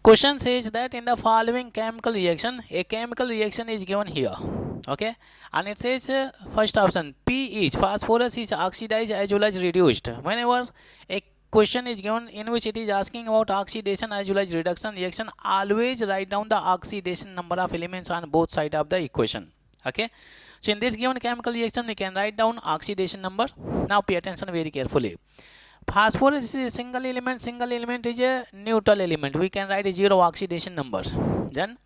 Question says that in the following chemical reaction, a chemical reaction is given here. Okay, and it says first option P is phosphorus is oxidized as well as reduced. Whenever a question is given in which it is asking about oxidation as well as reduction reaction, always write down the oxidation number of elements on both sides of the equation. Okay, so in this given chemical reaction, we can write down oxidation number. Now pay attention very carefully. Phosphorus is a single element. Single element is a neutral element. We can write 0 oxidation numbers. Then,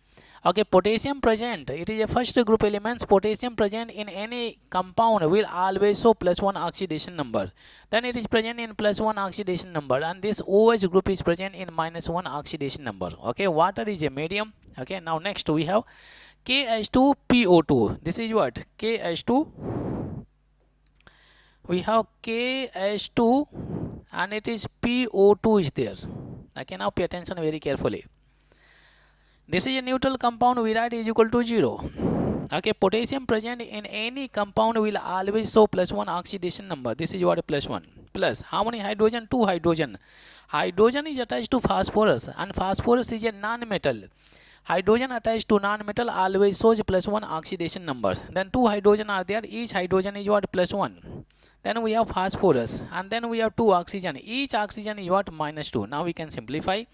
okay, potassium present. It is a first group elements. Potassium present in any compound will always show +1 oxidation number. Then it is present in +1 oxidation number, and this OH group is present in -1 oxidation number. Okay, water is a medium. Okay, now next we have KH2PO2. This is what? KH2. We have KH2 and it is PO2 is there. Okay, now pay attention very carefully. This is a neutral compound, we write is equal to 0. Okay, potassium present in any compound will always show +1 oxidation number. This is what? +1. Plus how many hydrogen? 2 hydrogen. Hydrogen is attached to phosphorus, and phosphorus is a non-metal. Hydrogen attached to non-metal always shows +1 oxidation number. Then 2 hydrogen are there. Each hydrogen is what? +1. Then we have phosphorus, and then we have 2 oxygen. Each oxygen is what? -2. Now we can simplify.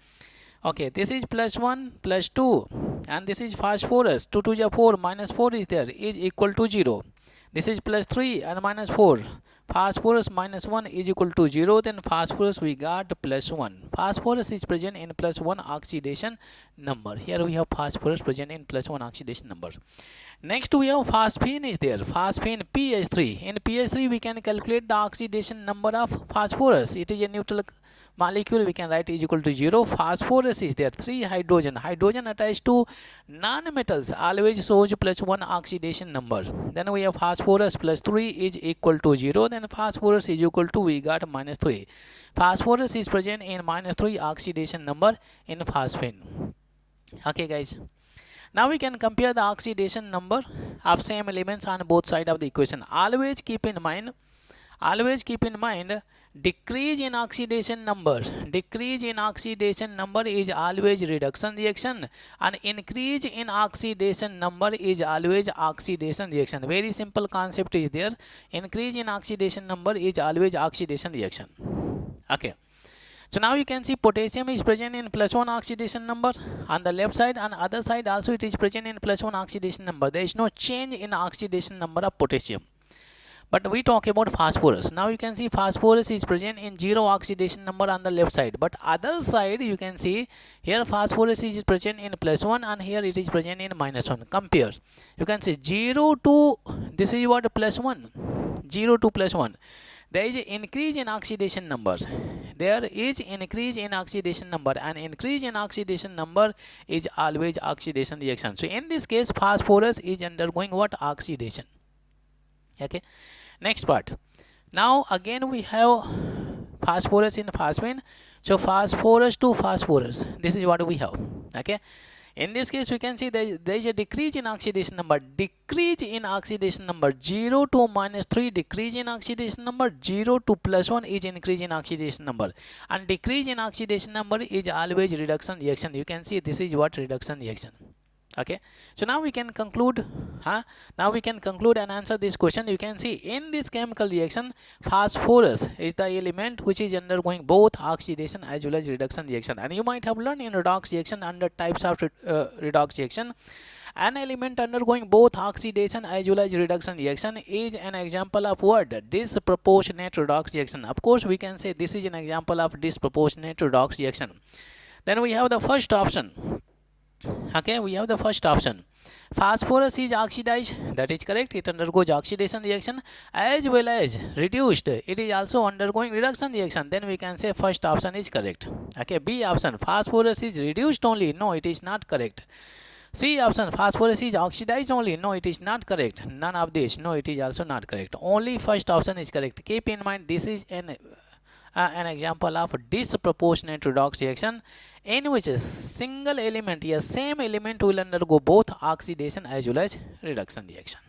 Okay, this is +1 +2, and this is phosphorus. 2 to the 4, -4 is there, is equal to 0. This is +3 and -4. Phosphorus -1 is equal to 0. Then phosphorus we got +1. Phosphorus is present in +1 oxidation number. Here we have phosphorus present in +1 oxidation number. Next we have phosphine is there. Phosphine pH3. In pH3 we can calculate the oxidation number of phosphorus. It is a neutral molecule. We can write is equal to 0. Phosphorus is there. 3 hydrogen. Hydrogen attached to non-metals always shows +1 oxidation number. Then we have phosphorus +3 is equal to 0. Then phosphorus is equal to, we got -3. Phosphorus is present in -3 oxidation number in phosphine. Okay guys. Now we can compare the oxidation number of same elements on both sides of the equation. Always keep in mind, decrease in oxidation number is always reduction reaction, and increase in oxidation number is always oxidation reaction. Very simple concept is there. Increase in oxidation number is always oxidation reaction. Okay. So now you can see potassium is present in +1 oxidation number on the left side, and other side also it is present in +1 oxidation number. There is no change in oxidation number of potassium. But we talk about phosphorus. Now you can see phosphorus is present in 0 oxidation number on the left side, but other side you can see here phosphorus is present in +1 and here it is present in -1. Compare. You can see 0 to, this is what? +1. 0 to +1. There is an increase in oxidation number. There is increase in oxidation number, and increase in oxidation number is always oxidation reaction. So in this case phosphorus is undergoing what? Oxidation. Okay, next part. Now again we have phosphorus in phosphine. So phosphorus to phosphorus, this is what we have. Okay, in this case we can see there is a decrease in oxidation number. 0 to -3 decrease in oxidation number. 0 to +1 is increase in oxidation number, and decrease in oxidation number is always reduction reaction. You can see this is what? Reduction reaction. Okay, so now we can conclude. Now we can conclude and answer this question. You can see in this chemical reaction phosphorus is the element which is undergoing both oxidation as well as reduction reaction. And you might have learned in redox reaction under types of redox reaction, an element undergoing both oxidation as well as reduction reaction is an example of what? Disproportionate redox reaction. Of course we can say this is an example of disproportionate redox reaction. Then we have the first option. Okay, we have the first option. Phosphorus is oxidized, that is correct. It undergoes oxidation reaction as well as reduced. It is also undergoing reduction reaction. Then we can say first option is correct. Okay, B option, phosphorus is reduced only. No, it is not correct. C option, phosphorus is oxidized only. No, it is not correct. None of this. No, it is also not correct. Only first option is correct. Keep in mind this is an example of disproportionate redox reaction in which a single element, a same element will undergo both oxidation as well as reduction reaction.